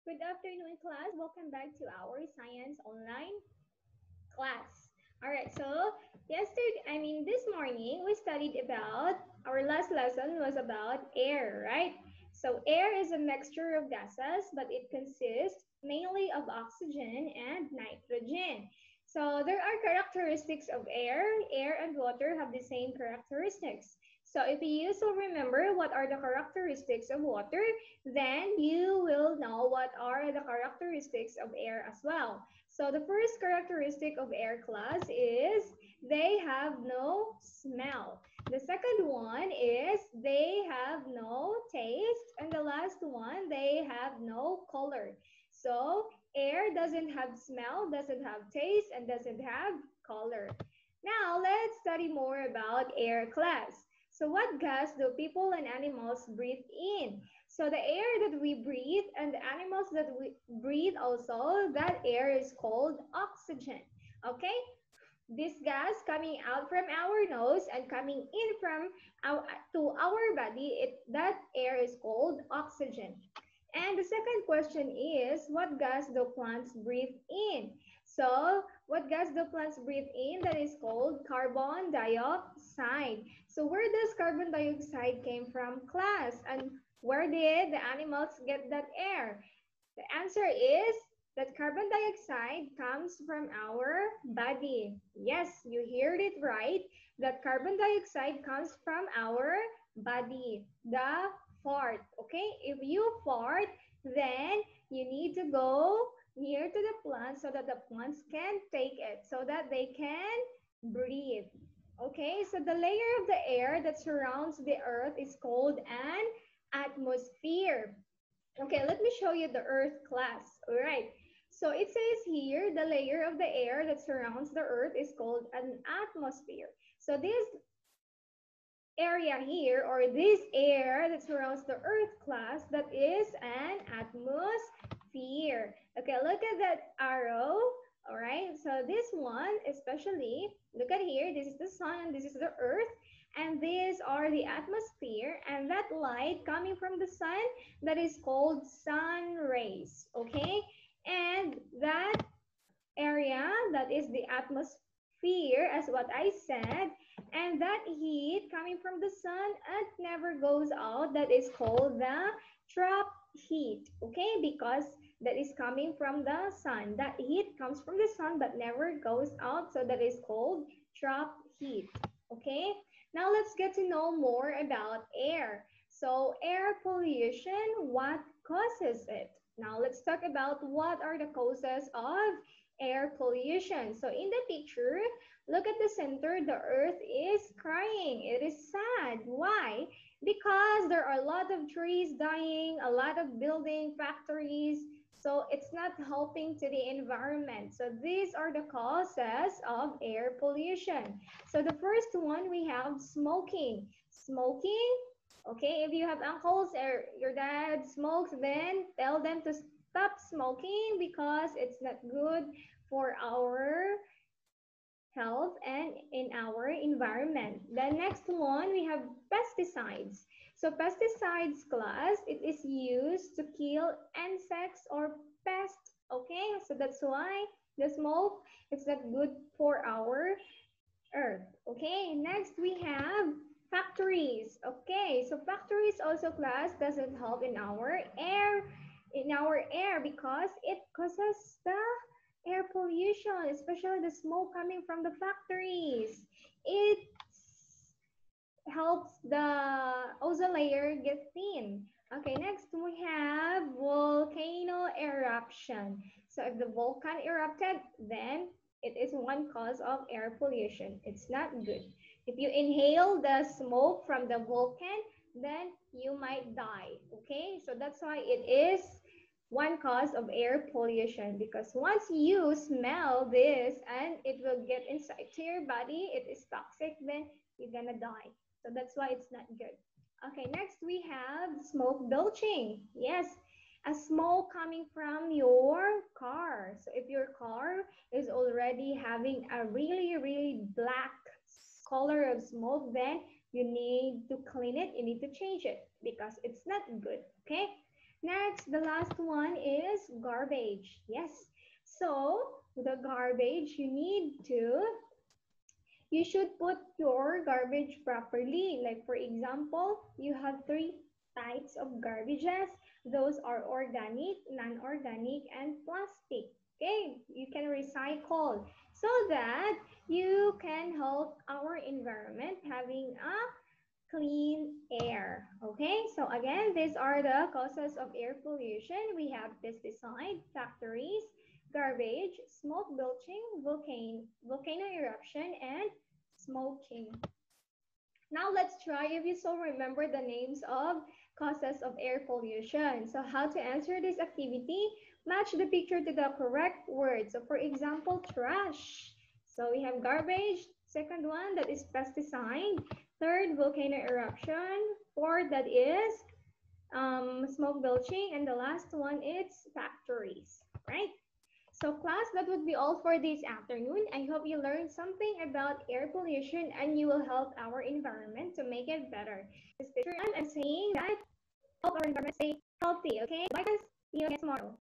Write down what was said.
Good afternoon, class. Welcome back to our science online class. All right, so this morning we studied about our last lesson was about air, right? So air is a mixture of gases, but it consists mainly of oxygen and nitrogen. So there are characteristics of air. Air and water have the same characteristics. So if you also remember what are the characteristics of water, then you will know what are the characteristics of air as well. So the first characteristic of air class is they have no smell. The second one is they have no taste. And the last one, they have no color. So air doesn't have smell, doesn't have taste, and doesn't have color. Now let's study more about air class. So what gas do people and animals breathe in? So the air that we breathe and the animals that we breathe also, that air is called oxygen. Okay? This gas coming out from our nose and coming in from our to our body, that air is called oxygen. And the second question is, what gas do plants breathe in? So, what gas do plants breathe in? That is called carbon dioxide. So, where does carbon dioxide came from, class? And where did the animals get that air? The answer is that carbon dioxide comes from our body. Yes, you heard it right. That carbon dioxide comes from our body. The fart. Okay, if you fart, then you need to go near to the plant so that the plants can take it, so that they can breathe. Okay, so the layer of the air that surrounds the earth is called an atmosphere. Okay, let me show you the earth class. All right. So it says here the layer of the air that surrounds the earth is called an atmosphere. So this area here, or this air that surrounds the earth class, that is an atmosphere. Okay, look at that arrow. All right, so this one especially, look at here, this is the sun and this is the earth, and these are the atmosphere, and that light coming from the sun, that is called sun rays. Okay, and that area, that is the atmosphere, as what I said, and that heat coming from the sun and never goes out, that is called the trapped heat. Okay, because that is coming from the sun, that heat comes from the sun but never goes out, so that is called trapped heat. Okay, now let's get to know more about air. So air pollution, what causes it? Now let's talk about what are the causes of air pollution. So in the picture, look at the center, the earth is crying. It is sad. Why? Because there are a lot of trees dying, a lot of building factories. So it's not helping to the environment. So these are the causes of air pollution. So the first one, we have smoking. Smoking, okay, if you have uncles or your dad smokes, then tell them to stop smoking because it's not good for our health and in our environment. The next one, we have pesticides. So pesticides class, it is used to kill insects or pests. Okay, so that's why the smoke is not good for our earth. Okay, next we have factories. Okay, so factories also class doesn't help in our air because it causes the air pollution, especially the smoke coming from the factories. It helps the ozone layer get thin. Okay, next we have volcano eruption. So if the volcano erupted, then it is one cause of air pollution. It's not good. If you inhale the smoke from the volcano, then you might die. Okay, so that's why it is one cause of air pollution, because once you smell this and it will get inside to your body, it is toxic, then you're gonna die. So that's why it's not good. Okay, next we have smoke belching. Yes, a smoke coming from your car. So if your car is already having a really black color of smoke, then you need to clean it, you need to change it because it's not good. Okay, Next, the last one is garbage. Yes. So, the garbage, you should put your garbage properly. Like for example, you have three types of garbages. Those are organic, non-organic, and plastic. Okay, you can recycle so that you can help our environment having a clean air. Okay, so again, these are the causes of air pollution. We have pesticide, factories, garbage, smoke belching, volcano eruption, and smoking. Now let's try if you still remember the names of causes of air pollution. So how to answer this activity? Match the picture to the correct word. So for example, trash. So we have garbage. Second one, that is pesticide. Third, volcano eruption. Fourth, that is smoke belching. And the last one, it's factories, right? So class, that would be all for this afternoon. I hope you learned something about air pollution and you will help our environment to make it better. This picture, I'm saying that help our environment stay healthy, okay? Bye guys, see you again tomorrow.